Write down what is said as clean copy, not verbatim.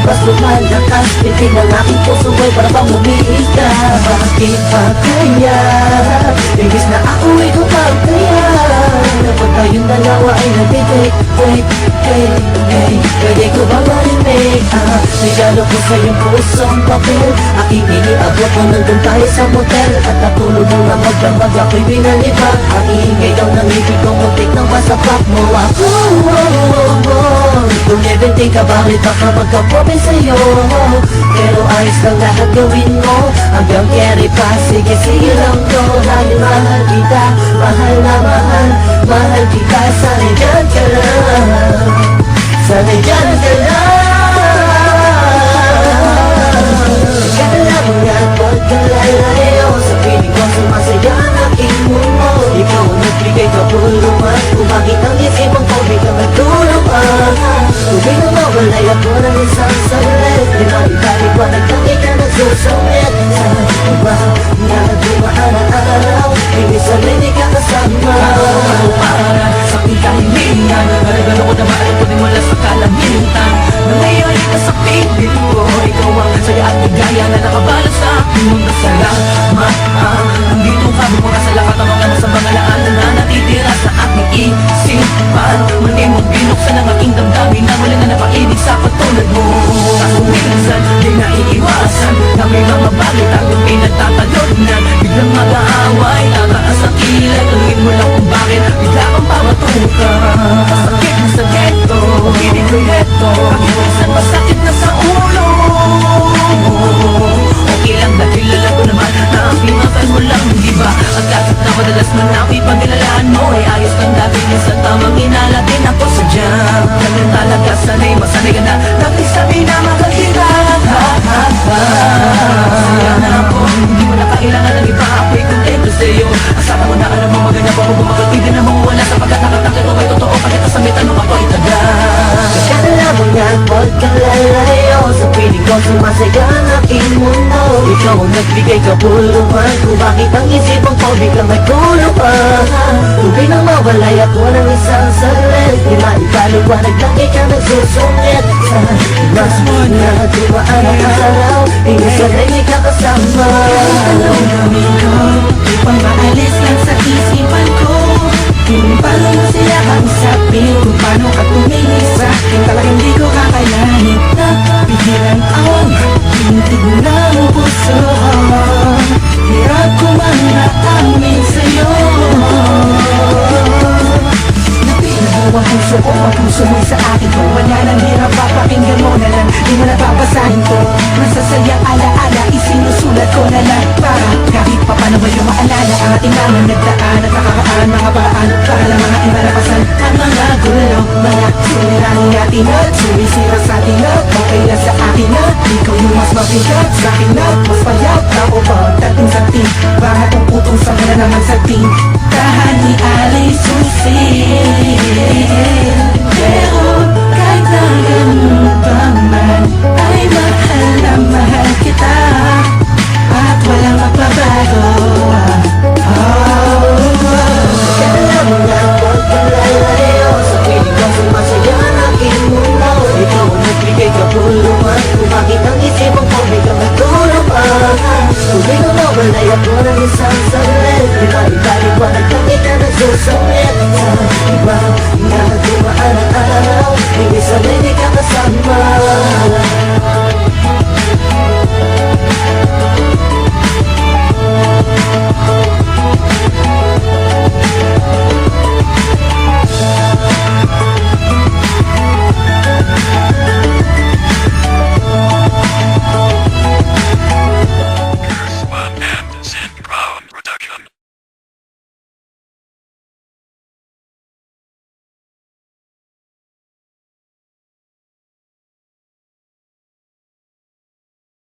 Mas lumalakas, pitin ng aking puso ay para bang umiika. Bakit ba kaya, imbis na ako ay kumagkaya, kapag tayong dalawa ay nag-date, pwede ko ba marinig? Regalo ko sa iyong pusong papel, aking iniabot mo nandun tayo sa motel. At natulog mo na magdamag, ako'y binalibag. Ang iingay daw ng ibig kong muntik nang masapak mo ako. Kung everything ka, bakit baka magka-problem sa'yo? Pero ayos lang lahat gawin mo, hanggang carry pa, sige lang to. Dahil mahal kita, mahal na mahal kita. Sana'y dyan ka lang, sana'y dyan ka lang. Kala mo nga pagkalalayo, sa piling ko sumasaya ang aking mundo. Ikaw ang nagbigay kapuluhan, kung bakit ang isipang ko biglang nagtulungan. Tubig na mawalay ako ng isang saglit, di maibalik pa nagtanggi ka nagsusungit. Sa iba na dumaan ang araw, hindi sanay di ka kasama. Para sa aking kahilingan, regalo ko na maalam ko din mula sa kalangitan. Na ngayon ay nasa piling ko, ikaw ang saya at ligaya na nakabalot sa aking mundo. Salamat, nandito ka, bumura sa lahat ang mga nasa mga laanan na natitira sa aking isipan. Muli mong binuksan ang aking damdamin na wala na napaibig sa patulad mo. Kaso minsan, di naiiwasan na may mga bagay tayong pinagtatalod na biglang mag-aaway, tataas ang kilay. Tuloy mo lang kung bakit bigla kang pamatuka. Sakit na sa ghetto, hindi ko heto, minsan masakit na sa ulo. Okay lang dahil alam ko naman na ang pinakal mo lang, di ba? At kahit na madalas man ako'y pagkalalaan mo, ay ayos lang dahil minsan tamang inalatin ako sa jam. Ganyan talaga, sanay masanay ka na dahil sabi na mahal kita. Masaya na ako, hindi mo na kailangan ng iba, ako'y kontento sa'yo. Asama mo na alam mo maganda pa kung bumagal, hindi na mawala sapagkat nakatakit mo ay totoo. Kahit sa mitan mo ako'y taga. Kala mo nga pagkalalayo, sa piling ko sumasaya ang aking mundo. Ikaw ang nagbigay kapuluhan, kung bakit ang isipang ko biglang nagtulungan. Tubig nang mawalay ako ng isang saglit, di maipaliwanag lang ikaw nagsusungit. Sa mas na dumaan ang araw, hindi sanay di ka kasama. Anong gawin ko, upang maalis lang sa isipan ko, kung paano mo sila kausapin, kung paano ka tumingin sa akin. Talagang di ko kakayanin na pigilan ang tintig ng puso. Hirap ko man naamin sa'yo. Napinahaw ang puso ko, ang puso mo'y sa akin ko. Wala nang hirap, papakinggan mo na lang, di mo na babasahin ko. Masasayang alaala, isinusulat ko na lang, para kahit pa paano ba yung maalala ang ating mga nagdaan at nakakaan mga paraan para lang mga imalapasan ang mga gulo, mga suliranin natin at sumisira sa atin at okay lang sa akin na ikaw yung mas mabigat sa akin at mas payat ako pagdating sa team para kung putong sa mga naman sa team tahan ni Alice Susi. Pero